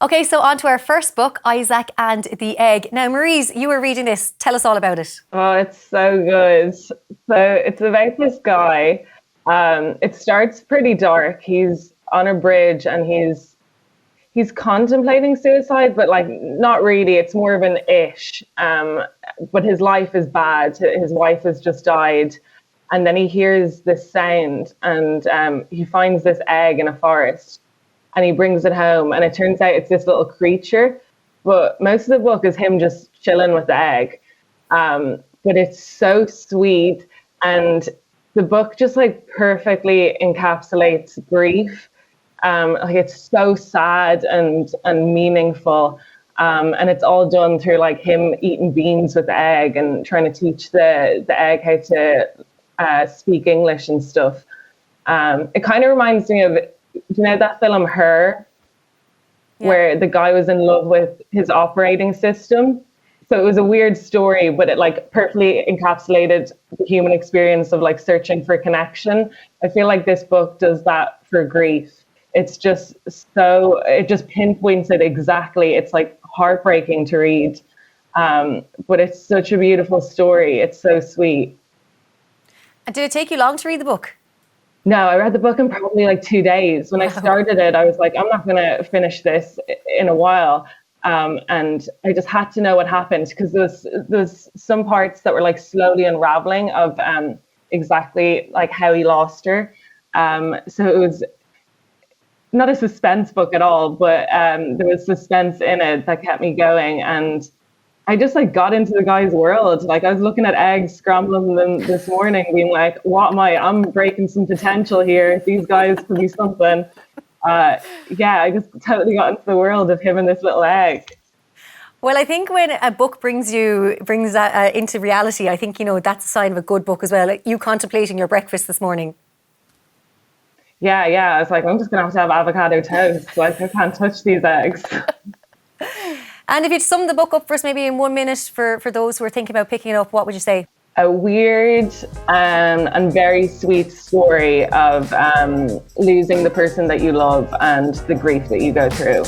Okay, so on to our first book, Isaac and the Egg. Now, Marise, you were reading this. Tell us all about it. Oh, it's so good. So it's about this guy. It starts pretty dark. He's on a bridge and he's contemplating suicide, but like not really. It's more of an ish. But his life is bad. His wife has just died. And then he hears this sound and he finds this egg in a forest. And he brings it home, and it turns out it's this little creature. But most of the book is him just chilling with the egg. But it's so sweet, and the book just like perfectly encapsulates grief. Like it's so sad and meaningful, and it's all done through like him eating beans with the egg and trying to teach the egg how to speak English and stuff. It kind of reminds me of, you know that film Her, where the guy was in love with his operating system? So it was a weird story, but it like perfectly encapsulated the human experience of like searching for connection. I feel like this book does that for grief. It's just it just pinpoints it exactly. It's like heartbreaking to read, but it's such a beautiful story. It's so sweet. And did it take you long to read the book? No, I read the book in probably like 2 days. When I started it, I was like, I'm not going to finish this in a while. And I just had to know what happened, because there's some parts that were like slowly unraveling of exactly like how he lost her. So it was not a suspense book at all, but there was suspense in it that kept me going. And I just like got into the guy's world. Like I was looking at eggs, scrambling them this morning, being like, what am I? I'm breaking some potential here. These guys could be something. I just totally got into the world of him and this little egg. Well, I think when a book brings that into reality, I think, that's a sign of a good book as well. Like you contemplating your breakfast this morning. Yeah. I was like, I'm just going to have avocado toast. Like I can't touch these eggs. And if you'd sum the book up for us maybe in 1 minute for those who are thinking about picking it up, what would you say? A weird and very sweet story of losing the person that you love and the grief that you go through.